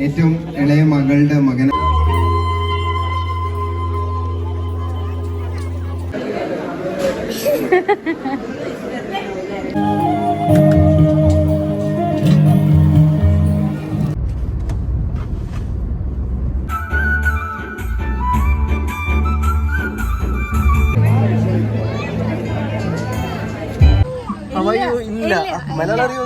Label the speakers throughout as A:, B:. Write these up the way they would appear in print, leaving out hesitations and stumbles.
A: ഏറ്റവും ഇളയ മകളുടെ മകൻ ഇല്ല മലയാളം അറിയോ?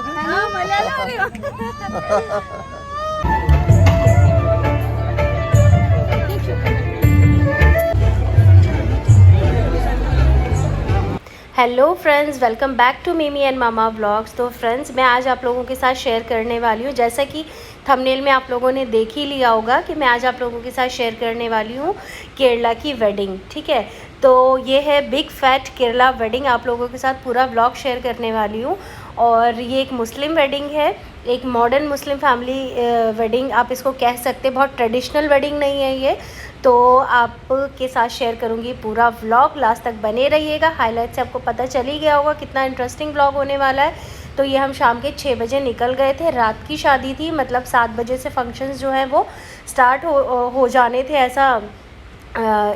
B: Hello friends, welcome back to Mimi and Mama vlogs. तो फ्रेंड्स, मैं आज आप लोगों के साथ शेयर करने वाली हूँ, जैसा कि थंबनेल में आप लोगों ने देख ही लिया होगा कि मैं आज आप लोगों के साथ शेयर करने वाली हूँ केरला की वेडिंग। ठीक है, तो ये है बिग फैट केरला वेडिंग। आप लोगों के साथ पूरा व्लॉग शेयर करने वाली हूँ। और ये एक मुस्लिम वेडिंग है, एक मॉडर्न मुस्लिम फैमिली वेडिंग आप इसको कह सकते हैं। बहुत ट्रेडिशनल वेडिंग नहीं है ये, तो आपके साथ शेयर करूँगी पूरा व्लॉग। लास्ट तक बने रहिएगा। हाईलाइट से आपको पता चल ही गया होगा कितना इंटरेस्टिंग व्लॉग होने वाला है। तो ये हम शाम के 6 बजे निकल गए थे। रात की शादी थी, मतलब 7 बजे से फंक्शंस जो हैं वो स्टार्ट हो जाने थे, ऐसा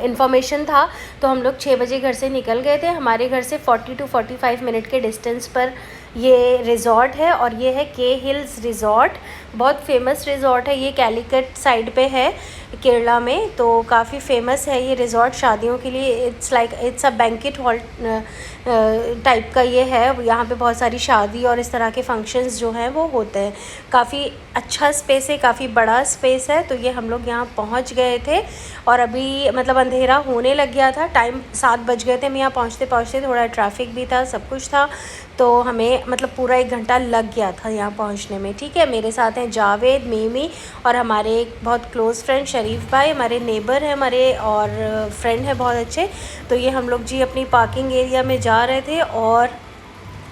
B: इन्फॉर्मेशन था। तो हम लोग 6 बजे घर से निकल गए थे। हमारे घर से 40 to 45 मिनट के डिस्टेंस पर ये रिज़ॉर्ट है, और ये है के हिल्स रिज़ॉर्ट। बहुत फेमस रिज़ॉर्ट है ये, कैलीकट साइड पे है केरला में। तो काफ़ी फेमस है ये रिज़ॉर्ट शादियों के लिए। It's a banquet hall type का ये है। यहाँ पे बहुत सारी शादी और इस तरह के फंक्शंस जो हैं वो होते हैं। काफ़ी अच्छा स्पेस है, काफ़ी बड़ा स्पेस है। तो ये हम लोग यहाँ पहुँच गए थे, और अभी मतलब अंधेरा होने लग गया था। टाइम 7 बज गए थे। मैं यहाँ पहुँचते पहुँचते थोड़ा ट्रैफिक भी था, सब कुछ था, तो हमें मतलब पूरा 1 घंटा लग गया था यहाँ पहुँचने में। ठीक है, मेरे साथ हैं जावेद, मीमी और हमारे एक बहुत क्लोज़ फ्रेंड शरीफ भाई, हमारे नेबर हैं हमारे, और फ्रेंड है बहुत अच्छे। तो ये हम लोग जी अपनी पार्किंग एरिया में जा रहे थे। और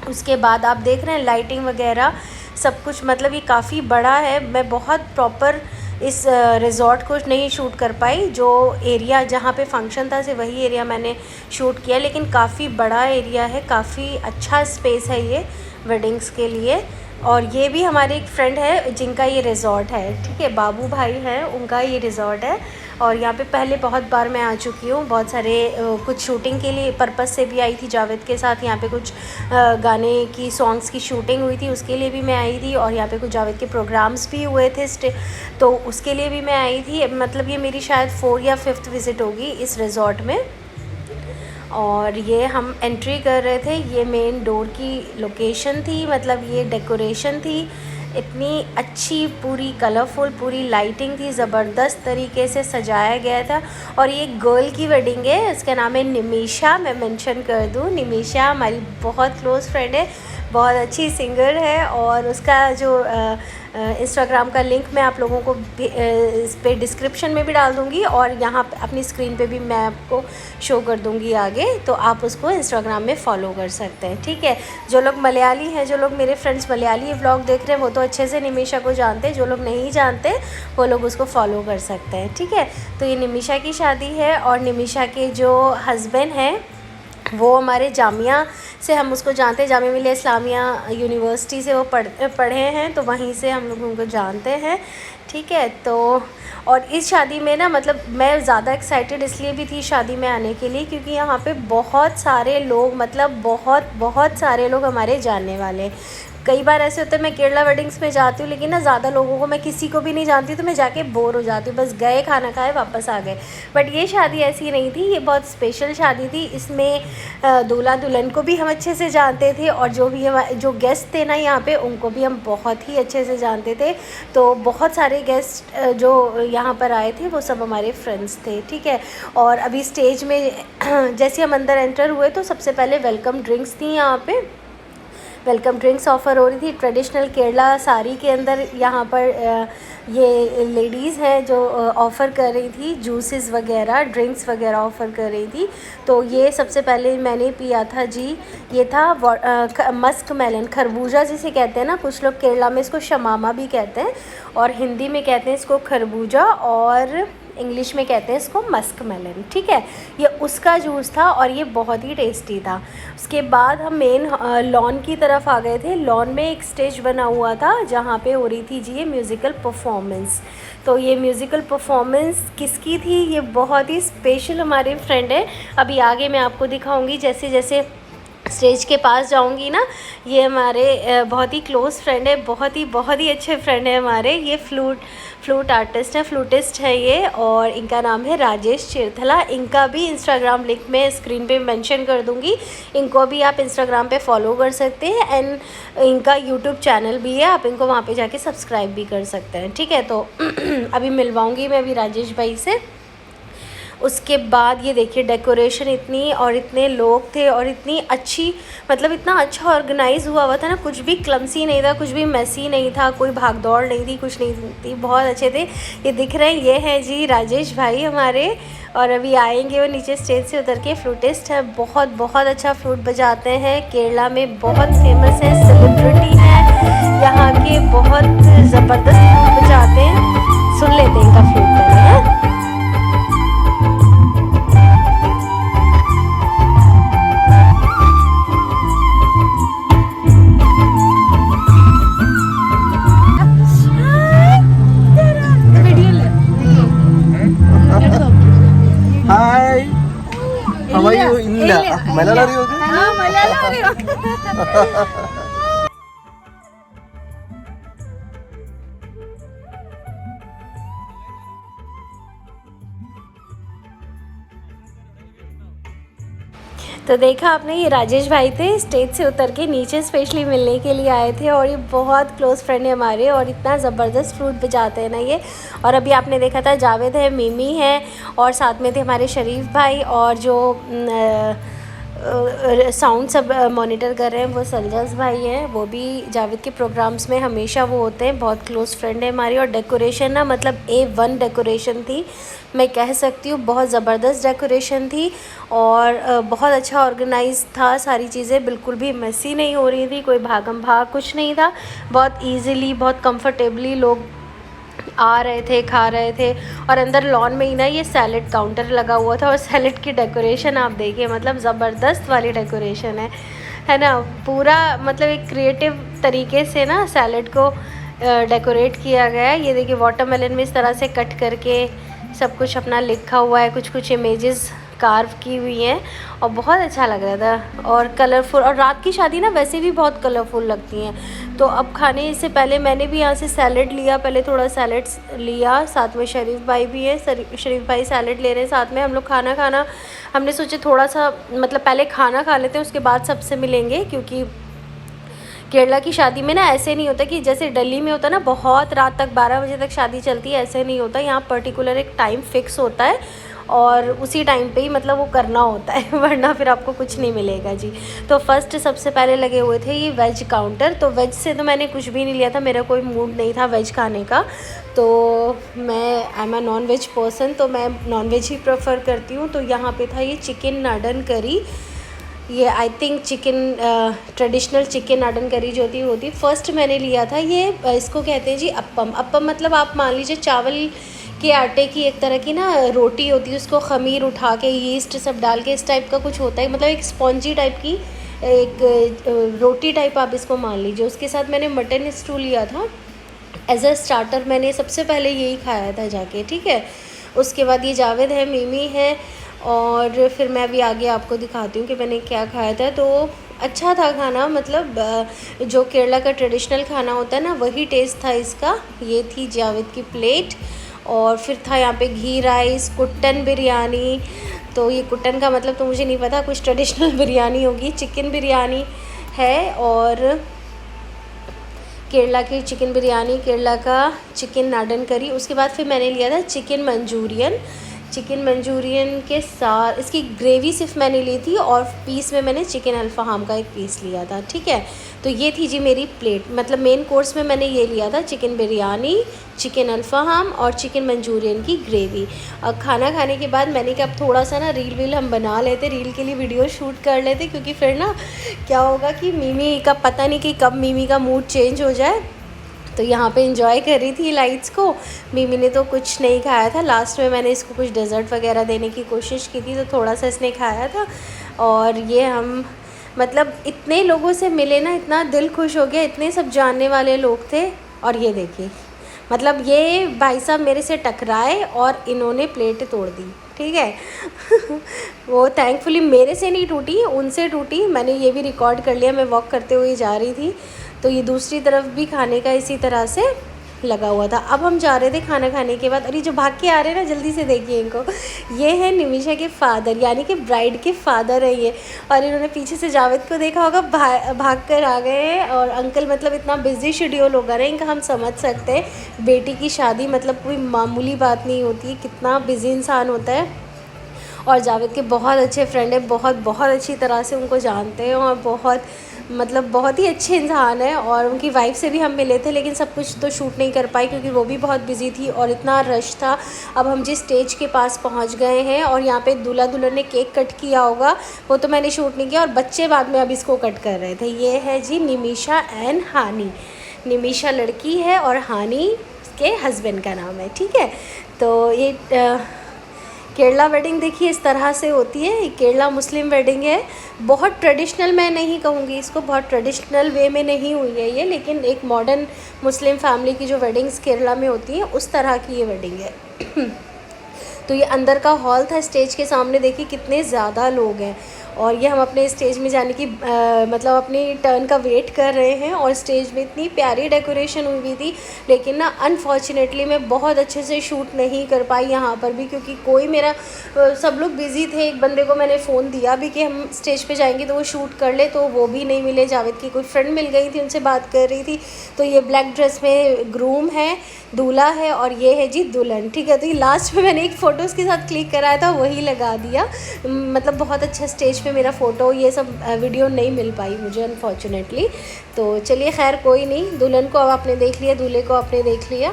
B: उसके बाद आप देख रहे हैं लाइटिंग वगैरह सब कुछ, मतलब ये काफ़ी बड़ा है। मैं बहुत प्रॉपर इस रिज़ॉर्ट को नहीं शूट कर पाई। जो एरिया जहाँ पे फंक्शन था सिर्फ वही एरिया मैंने शूट किया, लेकिन काफ़ी बड़ा एरिया है, काफ़ी अच्छा स्पेस है ये वेडिंग्स के लिए। और ये भी हमारे एक फ्रेंड है जिनका ये रिज़ॉर्ट है। ठीक है, बाबू भाई हैं, उनका ये रिज़ॉर्ट है। और यहाँ पे पहले बहुत बार मैं आ चुकी हूँ, बहुत सारे कुछ शूटिंग के लिए पर्पस से भी आई थी जावेद के साथ। यहाँ पे कुछ गाने की सॉन्ग्स की शूटिंग हुई थी, उसके लिए भी मैं आई थी। और यहाँ पे कुछ जावेद के प्रोग्राम्स भी हुए थे तो उसके लिए भी मैं आई थी। मतलब ये मेरी शायद 4th या 5th विज़िट होगी इस रिज़ॉर्ट में। और ये हम एंट्री कर रहे थे, ये मेन डोर की लोकेशन थी, मतलब ये डेकोरेशन थी इतनी अच्छी, पूरी कलरफुल, पूरी लाइटिंग थी, ज़बरदस्त तरीके से सजाया गया था। और ये गर्ल की वेडिंग है, इसका नाम है निमिषा। मैं मेंशन कर दूँ, निमिषा हमारी बहुत क्लोज़ फ्रेंड है, बहुत अच्छी सिंगर है। और उसका जो इंस्टाग्राम का लिंक मैं आप लोगों को इस पे डिस्क्रिप्शन में भी डाल दूँगी, और यहाँ अपनी स्क्रीन पे भी मैं आपको शो कर दूँगी आगे, तो आप उसको इंस्टाग्राम में फॉलो कर सकते हैं। ठीक है, जो लोग मलयाली हैं, जो लोग मेरे फ्रेंड्स मलयाली व्लॉग देख रहे हैं, वो तो अच्छे से निमिषा को जानते हैं। जो लोग नहीं जानते वो लोग उसको फॉलो कर सकते हैं। ठीक है, तो ये निमिषा की शादी है। और निमिषा के जो हस्बैंड हैं वो हमारे जामिया से, हम उसको जानते हैं, जामिया मिलिया इस्लामिया यूनिवर्सिटी से वो पढ़े हैं, तो वहीं से हम लोग उनको जानते हैं। ठीक है, तो और इस शादी में ना, मतलब मैं ज़्यादा एक्साइटेड इसलिए भी थी शादी में आने के लिए, क्योंकि यहाँ पे बहुत सारे लोग, मतलब बहुत सारे लोग हमारे जानने वाले। कई बार ऐसे होता है मैं केरला वेडिंग्स में जाती हूँ, लेकिन ना ज़्यादा लोगों को मैं किसी को भी नहीं जानती, तो मैं जाके बोर हो जाती हूँ, बस गए, खाना खाए, वापस आ गए। बट ये शादी ऐसी नहीं थी, ये बहुत स्पेशल शादी थी। इसमें दूल्हा दुल्हन को भी हम अच्छे से जानते थे, और जो गेस्ट थे ना यहाँ पे, उनको भी हम बहुत ही अच्छे से जानते थे। तो बहुत सारे गेस्ट जो यहाँ पर आए थे वो सब हमारे फ्रेंड्स थे। ठीक है, और अभी स्टेज में जैसे हम अंदर एंटर हुए तो सबसे पहले वेलकम ड्रिंक्स थी यहाँ पे। वेलकम ड्रिंक्स ऑफ़र हो रही थी ट्रेडिशनल केरला साड़ी के अंदर। यहाँ पर ये लेडीज़ हैं जो ऑफ़र कर रही थी जूसेस वगैरह, ड्रिंक्स वगैरह ऑफ़र कर रही थी। तो ये सबसे पहले मैंने पिया था जी, ये था मस्क मेलन, खरबूजा जिसे कहते हैं ना, कुछ लोग केरला में इसको शमामा भी कहते हैं और हिंदी में कहते हैं इसको खरबूजा और इंग्लिश में कहते हैं इसको मस्क मेलन। ठीक है, ये उसका जूस था और ये बहुत ही टेस्टी था। उसके बाद हम मेन लॉन की तरफ आ गए थे। लॉन में एक स्टेज बना हुआ था जहाँ पे हो रही थी जी ये म्यूज़िकल परफॉर्मेंस। तो ये म्यूज़िकल परफॉर्मेंस किसकी थी? ये बहुत ही स्पेशल हमारे फ्रेंड है, अभी आगे मैं आपको दिखाऊंगी। जैसे जैसे स्टेज के पास जाऊंगी ना, ये हमारे बहुत ही क्लोज़ फ्रेंड है, बहुत ही अच्छे फ्रेंड है हमारे। ये फ्लूट आर्टिस्ट है, फ्लूटिस्ट है ये, और इनका नाम है राजेश चिरथला। इनका भी इंस्टाग्राम लिंक मैं स्क्रीन पे मेंशन कर दूंगी, इनको भी आप इंस्टाग्राम पे फॉलो कर सकते हैं एंड इनका यूट्यूब चैनल भी है, आप इनको वहाँ पे जाके सब्सक्राइब भी कर सकते हैं। ठीक है, तो अभी मिलवाऊँगी मैं अभी राजेश भाई से। उसके बाद ये देखिए डेकोरेशन इतनी और इतने लोग थे और इतनी अच्छी, मतलब इतना अच्छा ऑर्गेनाइज़ हुआ था ना, कुछ भी क्लमसी नहीं था, कुछ भी मेसी नहीं था, कोई भाग दौड़ नहीं थी, कुछ नहीं थी, बहुत अच्छे थे। ये दिख रहे हैं, ये हैं जी राजेश भाई हमारे, और अभी आएंगे वो नीचे स्टेज से उतर के। फ्लूटिस्ट है, बहुत अच्छा फ्लूट बजाते हैं, केरला में बहुत फेमस है, सेलिब्रिटी है यहाँ के, बहुत ज़बरदस्त फ्लूट बजाते हैं। सुन लेते हैं इनका फ्लूट पहले है।
A: Hi, how are you? ഇല്ല, മലയാളം അറിയോ?
C: മലയാളം അറിയോ?
B: तो देखा आपने, ये राजेश भाई थे, स्टेज से उतर के नीचे स्पेशली मिलने के लिए आए थे और ये बहुत क्लोज़ फ्रेंड है हमारे और इतना ज़बरदस्त फ्लूट बजाते हैं ना ये। और अभी आपने देखा था जावेद है, मिमी है और साथ में थे हमारे शरीफ भाई, और जो साउंड सब मॉनिटर कर रहे हैं वो सलजस भाई हैं, वो भी जावेद के प्रोग्राम्स में हमेशा वो होते हैं, बहुत क्लोज़ फ्रेंड है हमारी। और डेकोरेशन ना, मतलब A1 डेकोरेशन थी, मैं कह सकती हूँ, बहुत ज़बरदस्त डेकोरेशन थी और बहुत अच्छा ऑर्गेनाइज था, सारी चीज़ें बिल्कुल भी मेसी नहीं हो रही थी, कोई भागम भाग कुछ नहीं था, बहुत ईज़िली बहुत कंफर्टेबली लोग आ रहे थे, खा रहे थे। और अंदर लॉन में ही ना ये सैलड काउंटर लगा हुआ था और सैलड की डेकोरेशन आप देखिए, मतलब ज़बरदस्त वाली डेकोरेशन है ना, पूरा मतलब एक क्रिएटिव तरीके से ना सैलड को डेकोरेट किया गया है। ये देखिए वाटरमेलन में इस तरह से कट करके सब कुछ अपना लिखा हुआ है, कुछ इमेजेस कार्व की हुई हैं और बहुत अच्छा लग रहा था और कलरफुल। और रात की शादी ना वैसे भी बहुत कलरफुल लगती हैं। तो अब खाने से पहले मैंने भी यहाँ से सैलड लिया, पहले थोड़ा सैलड लिया, साथ में शरीफ भाई भी है, शरीफ भाई सैलड ले रहे हैं साथ में। हम लोग खाना हमने सोचे थोड़ा सा, मतलब पहले खाना खा लेते हैं उसके बाद सबसे मिलेंगे, क्योंकि केरला की शादी में ना ऐसे नहीं होता कि जैसे दिल्ली में होता ना बहुत रात तक 12 बजे तक शादी चलती है, ऐसे नहीं होता। यहाँ पर्टिकुलर एक टाइम फिक्स होता है और उसी टाइम पे ही मतलब वो करना होता है, वरना फिर आपको कुछ नहीं मिलेगा जी। तो फर्स्ट सबसे पहले लगे हुए थे ये वेज काउंटर। तो वेज से तो मैंने कुछ भी नहीं लिया था, मेरा कोई मूड नहीं था वेज खाने का, तो मैं I am a non veg person, तो मैं नॉन वेज ही प्रेफर करती हूँ। तो यहाँ पे था ये चिकन नाडन करी, ये I think chicken traditional chicken nadan curry जो होती फर्स्ट मैंने लिया था। ये इसको कहते हैं जी अप्पम। अप्पम मतलब आप मान लीजिए चावल के आटे की एक तरह की ना रोटी होती है, उसको खमीर उठा के यीस्ट सब डाल के इस टाइप का कुछ होता है, मतलब एक स्पॉन्जी टाइप की एक रोटी टाइप आप इसको मान लीजिए। उसके साथ मैंने मटन स्टू लिया था एज अ स्टार्टर, मैंने सबसे पहले यही खाया था जाके, ठीक है। उसके बाद ये जावेद है, मिमी है, और फिर मैं अभी आगे आपको दिखाती हूँ कि मैंने क्या खाया था। तो अच्छा था खाना, मतलब जो केरला का ट्रेडिशनल खाना होता है ना वही टेस्ट था इसका। ये थी जावेद की प्लेट, और फिर था यहाँ पे घी राइस, कुट्टन बिरयानी। तो ये कुट्टन का मतलब तो मुझे नहीं पता, कुछ ट्रेडिशनल बिरयानी होगी, चिकन बिरयानी है, और केरला की चिकन बिरयानी, केरला का चिकन नाडन करी। उसके बाद फिर मैंने लिया था चिकन मंचूरियन। चिकन मंचूरियन के साथ इसकी ग्रेवी सिर्फ मैंने ली थी और पीस में मैंने चिकन अल्फ़ाम का एक पीस लिया था, ठीक है। तो ये थी जी मेरी प्लेट, मतलब मेन कोर्स में मैंने ये लिया था चिकन बिरयानी, चिकन अल्फ़ाम और चिकन मंचूरियन की ग्रेवी। और खाना खाने के बाद मैंने कहा अब थोड़ा सा ना रील हम बना लेते, रील के लिए वीडियो शूट कर लेते, क्योंकि फिर ना क्या होगा कि मिमी का पता नहीं कि कब मिमी का मूड चेंज हो जाए। तो यहाँ पे एंजॉय कर रही थी लाइट्स को। मिमी ने तो कुछ नहीं खाया था, लास्ट में मैंने इसको कुछ डेज़र्ट वगैरह देने की कोशिश की थी, तो थोड़ा सा इसने खाया था। और ये हम मतलब इतने लोगों से मिले ना, इतना दिल खुश हो गया, इतने सब जानने वाले लोग थे। और ये देखिए मतलब ये भाई साहब मेरे से टकराए और इन्होंने प्लेट तोड़ दी, ठीक है। वो थैंकफुली मेरे से नहीं टूटी, उनसे टूटी। मैंने ये भी रिकॉर्ड कर लिया, मैं वॉक करते हुए जा रही थी, तो ये दूसरी तरफ भी खाने का इसी तरह से लगा हुआ था। अब हम जा रहे थे खाना खाने के बाद, और ये जो भाग के आ रहे हैं ना, जल्दी से देखिए इनको, ये है निमिषा के फादर, यानी कि ब्राइड के फादर है ये। और इन्होंने पीछे से जावेद को देखा होगा, भाग कर आ गए हैं। और अंकल मतलब इतना बिजी शेड्यूल होगा ना इनका, हम समझ सकते हैं। बेटी की शादी मतलब कोई मामूली बात नहीं होती है, कितना बिजी इंसान होता है। और जावेद के बहुत अच्छे फ्रेंड है, बहुत अच्छी तरह से उनको जानते हैं, और बहुत ही अच्छे इंसान है। और उनकी वाइफ से भी हम मिले थे, लेकिन सब कुछ तो शूट नहीं कर पाई क्योंकि वो भी बहुत बिजी थी और इतना रश था। अब हम जिस स्टेज के पास पहुंच गए हैं, और यहाँ पे दूल्हा दुल्हन ने केक कट किया होगा, वो तो मैंने शूट नहीं किया, और बच्चे बाद में अब इसको कट कर रहे थे। ये है जी निमिषा एंड हानी। निमिषा लड़की है और हानी के हस्बैंड का नाम है, ठीक है। तो ये केरला वेडिंग देखिए इस तरह से होती है। केरला मुस्लिम वेडिंग है, बहुत ट्रेडिशनल मैं नहीं कहूँगी इसको, बहुत ट्रेडिशनल वे में नहीं हुई है ये, लेकिन एक मॉडर्न मुस्लिम फैमिली की जो वेडिंग्स केरला में होती हैं उस तरह की ये वेडिंग है। तो ये अंदर का हॉल था, स्टेज के सामने देखिए कितने ज़्यादा लोग हैं। और ये हम अपने स्टेज में जाने की मतलब अपनी टर्न का वेट कर रहे हैं। और स्टेज में इतनी प्यारी डेकोरेशन हुई थी, लेकिन ना अनफॉर्चुनेटली मैं बहुत अच्छे से शूट नहीं कर पाई यहाँ पर भी, क्योंकि कोई मेरा सब लोग बिज़ी थे। एक बंदे को मैंने फ़ोन दिया भी कि हम स्टेज पे जाएंगे तो वो शूट कर ले, तो वो भी नहीं मिले। जावेद की कोई फ्रेंड मिल गई थी, उनसे बात कर रही थी। तो ये ब्लैक ड्रेस में ग्रूम है, दूल्हा है, और ये है जी दुल्हन, ठीक है। तो ये लास्ट में मैंने एक फ़ोटो उसके साथ क्लिक कराया था, वही लगा दिया। मतलब बहुत अच्छा स्टेज पे मेरा फ़ोटो, ये सब वीडियो नहीं मिल पाई मुझे अनफॉर्चुनेटली। तो चलिए खैर कोई नहीं, दुल्हन को अब आपने देख लिया, दूल्हे को आपने देख लिया।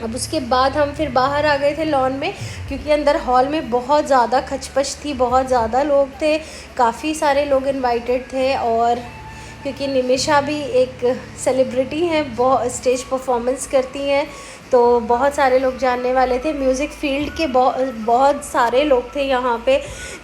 B: अब उसके बाद हम फिर बाहर आ गए थे लॉन में, क्योंकि अंदर हॉल में बहुत ज़्यादा खचपच थी, बहुत ज़्यादा लोग थे, काफ़ी सारे लोग इनवाइटेड थे। और क्योंकि निमिषा भी एक सेलिब्रिटी हैं, बहुत स्टेज परफॉर्मेंस करती हैं, तो बहुत सारे लोग जानने वाले थे। म्यूज़िक फील्ड के बहुत सारे लोग थे यहाँ पे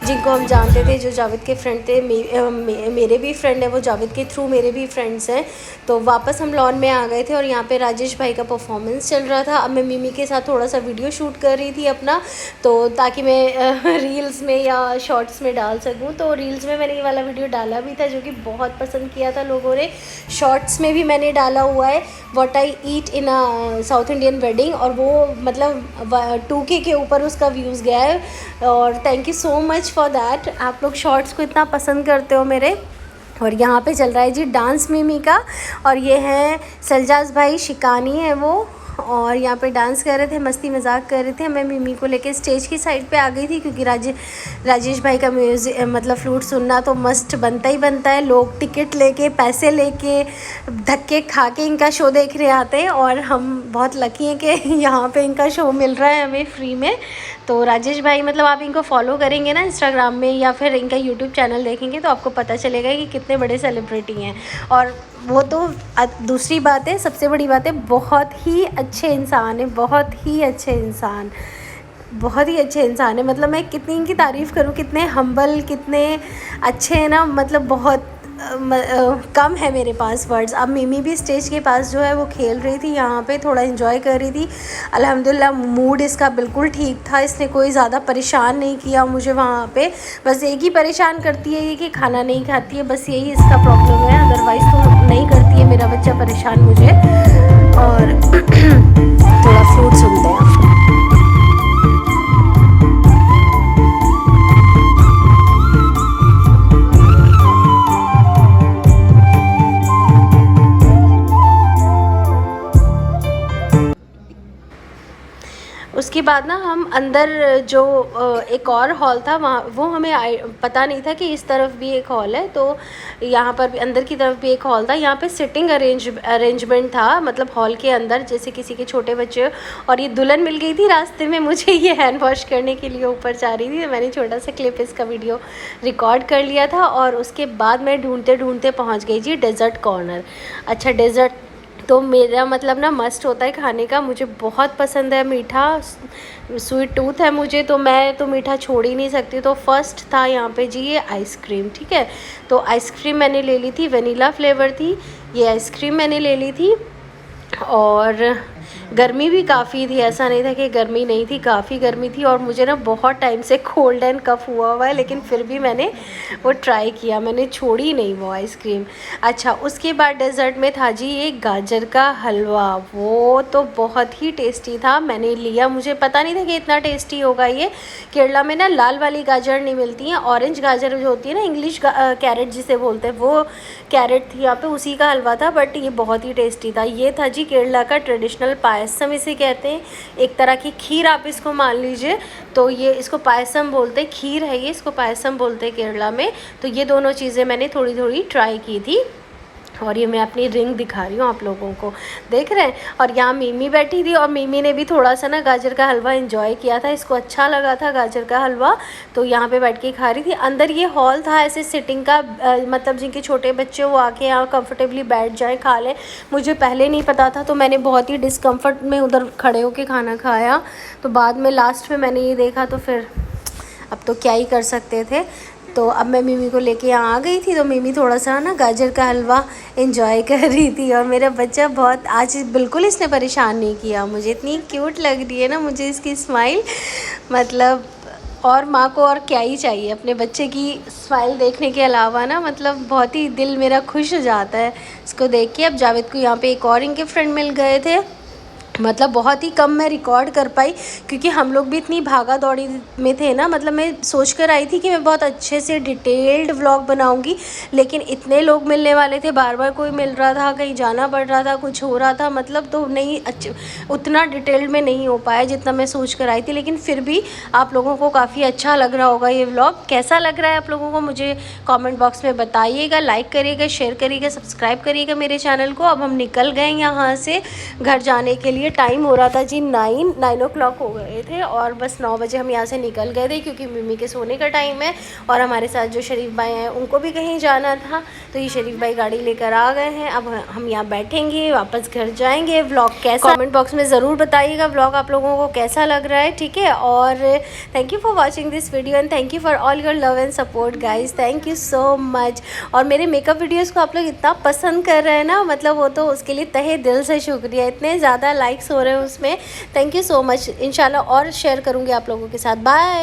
B: जिनको हम जानते थे, जो जावेद के फ्रेंड थे। मेरे भी फ्रेंड है वो, जावेद के थ्रू मेरे भी फ्रेंड्स हैं। तो वापस हम लॉन में आ गए थे, और यहाँ पे राजेश भाई का परफॉर्मेंस चल रहा था। अब मैं मिमी के साथ थोड़ा सा वीडियो शूट कर रही थी अपना, तो ताकि मैं रील्स में या शॉर्ट्स में डाल सकूँ। तो रील्स में मैंने ये वाला वीडियो डाला भी था, जो कि बहुत पसंद किया था लोगों ने। शॉर्ट्स में भी मैंने डाला हुआ है, what I eat in a south Indian wedding, और वो मतलब 2K के ऊपर उसका व्यूज़ गया है। और thank you so much for that, आप लोग शॉर्ट्स को इतना पसंद करते हो मेरे। और यहाँ पे चल रहा है जी डांस मिमी का, और ये है सलजाज भाई, शिकानी है वो, और यहाँ पे डांस कर रहे थे, मस्ती मजाक कर रहे थे। मैं मिमी को लेके स्टेज की साइड पे आ गई थी, क्योंकि राजेश भाई का म्यूज़िक मतलब फ्लूट सुनना तो मस्ट बनता ही बनता है। लोग टिकट लेके, पैसे लेके, धक्के खा के इनका शो देख रहे आते हैं, और हम बहुत लकी हैं कि यहाँ पे इनका शो मिल रहा है हमें फ्री में। तो राजेश भाई मतलब आप इनको फॉलो करेंगे ना इंस्टाग्राम में, या फिर इनका यूट्यूब चैनल देखेंगे, तो आपको पता चलेगा कि कितने बड़े सेलिब्रिटी हैं। और वो तो दूसरी बात है, सबसे बड़ी बात है, बहुत ही अच्छे इंसान है, बहुत ही अच्छे इंसान है। मतलब मैं कितनी इनकी तारीफ़ करूँ, कितने हम्बल, कितने अच्छे हैं ना, मतलब बहुत कम है मेरे पास वर्ड्स। अब मिमी भी स्टेज के पास जो है वो खेल रही थी, यहाँ पे थोड़ा एंजॉय कर रही थी। अल्हम्दुलिल्लाह मूड इसका बिल्कुल ठीक था, इसने कोई ज़्यादा परेशान नहीं किया मुझे वहाँ पे। बस एक ही परेशान करती है ये कि खाना नहीं खाती है, बस यही इसका प्रॉब्लम है, अदरवाइज़ तो नहीं करती है मेरा बच्चा परेशान मुझे। और थोड़ा फ्लूट सुनते हैं। उसके बाद ना हम अंदर जो एक और हॉल था वहाँ, वो हमें पता नहीं था कि इस तरफ भी एक हॉल है, तो यहाँ पर भी अंदर की तरफ भी एक हॉल था। यहाँ पे सिटिंग अरेंजमेंट था, मतलब हॉल के अंदर जैसे किसी के छोटे बच्चे। और ये दुल्हन मिल गई थी रास्ते में मुझे, ये हैंड वॉश करने के लिए ऊपर जा रही थी, तो मैंने छोटा सा क्लिप इसका वीडियो रिकॉर्ड कर लिया था। और उसके बाद मैं ढूंढते ढूंढते पहुँच गई जी डेज़र्ट कॉर्नर। अच्छा, डेज़र्ट तो मेरा मतलब ना मस्ट होता है खाने का, मुझे बहुत पसंद है मीठा, स्वीट टूथ है मुझे, तो मैं तो मीठा छोड़ ही नहीं सकती। तो फर्स्ट था यहाँ पे जी ये आइसक्रीम, ठीक है। तो आइसक्रीम मैंने ले ली थी, वनीला फ्लेवर थी ये आइसक्रीम मैंने ले ली थी। और गर्मी भी काफ़ी थी, ऐसा नहीं था कि गर्मी नहीं थी, काफ़ी गर्मी थी। और मुझे ना बहुत टाइम से कोल्ड एंड कफ हुआ है, लेकिन फिर भी मैंने वो ट्राई किया, मैंने छोड़ी नहीं वो आइसक्रीम। अच्छा, उसके बाद डेज़र्ट में था जी ये गाजर का हलवा, वो तो बहुत ही टेस्टी था, मैंने लिया। मुझे पता नहीं था कि इतना टेस्टी होगा ये। केरला में ना लाल वाली गाजर नहीं मिलती हैं, ऑरेंज गाजर जो होती है ना, इंग्लिश कैरेट जिसे बोलते हैं, वो कैरेट थी यहाँ पे, उसी का हलवा था, बट ये बहुत ही टेस्टी था। ये था जी केरला का ट्रेडिशनल पायसम इसे कहते हैं, एक तरह की खीर आप इसको मान लीजिए। तो ये इसको पायसम बोलते हैं, खीर है ये, इसको पायसम बोलते हैं केरला में। तो ये दोनों चीज़ें मैंने थोड़ी थोड़ी ट्राई की थी। और ये मैं अपनी रिंग दिखा रही हूँ आप लोगों को, देख रहे हैं। और यहाँ मिमी बैठी थी और मिमी ने भी थोड़ा सा ना गाजर का हलवा एंजॉय किया था, इसको अच्छा लगा था गाजर का हलवा, तो यहाँ पे बैठ के खा रही थी। अंदर ये हॉल था ऐसे सिटिंग का, मतलब जिनके छोटे बच्चे वो आके यहाँ कंफर्टेबली बैठ जाएं, खा लें। मुझे पहले नहीं पता था, तो मैंने बहुत ही डिस्कम्फर्ट में उधर खड़े होके खाना खाया। तो बाद में लास्ट में मैंने ये देखा, तो फिर अब तो क्या ही कर सकते थे। तो अब मैं मिमी को लेके यहाँ आ गई थी, तो मिमी थोड़ा सा ना गाजर का हलवा एंजॉय कर रही थी। और मेरा बच्चा बहुत आज बिल्कुल इसने परेशान नहीं किया मुझे, इतनी क्यूट लग रही है ना मुझे इसकी स्माइल, मतलब और माँ को और क्या ही चाहिए अपने बच्चे की स्माइल देखने के अलावा ना, मतलब बहुत ही दिल मेरा खुश हो जाता है इसको देख के। अब जावेद को यहाँ पे एक और इनके फ्रेंड मिल गए थे, मतलब बहुत ही कम मैं रिकॉर्ड कर पाई क्योंकि हम लोग भी इतनी भागा दौड़ी में थे ना। मतलब मैं सोच कर आई थी कि मैं बहुत अच्छे से डिटेल्ड व्लॉग बनाऊंगी, लेकिन इतने लोग मिलने वाले थे, बार बार कोई मिल रहा था, कहीं जाना पड़ रहा था, कुछ हो रहा था, मतलब तो नहीं उतना डिटेल्ड में नहीं हो पाया जितना मैं सोच कर आई थी। लेकिन फिर भी आप लोगों को काफ़ी अच्छा लग रहा होगा ये व्लॉग। कैसा लग रहा है आप लोगों को मुझे कॉमेंट बॉक्स में बताइएगा, लाइक करिएगा, शेयर करिएगा, सब्सक्राइब करिएगा मेरे चैनल को। अब हम निकल गए यहाँ से घर जाने के लिए। टाइम हो रहा था जी 9 o'clock हो गए थे, और बस 9 बजे हम यहाँ से निकल गए थे क्योंकि मिमी के सोने का टाइम है। और हमारे साथ जो शरीफ भाई हैं उनको भी कहीं जाना था, तो ये शरीफ भाई गाड़ी लेकर आ गए हैं। अब हम यहाँ बैठेंगे, वापस घर जाएंगे। व्लॉग कैसा, कमेंट बॉक्स में ज़रूर बताइएगा व्लॉग आप लोगों को कैसा लग रहा है, ठीक है। और thank you for watching this video and thank you for all your love and support guys, thank you so much. और मेरे मेकअप वीडियोज़ को आप लोग इतना पसंद कर रहे हैं ना, मतलब वो तो उसके लिए तहे दिल से शुक्रिया, इतने ज़्यादा लाइक्स हो रहे हैं उसमें, थैंक यू सो मच। इंशाल्लाह और शेयर करूँगी आप लोगों के साथ। बाय।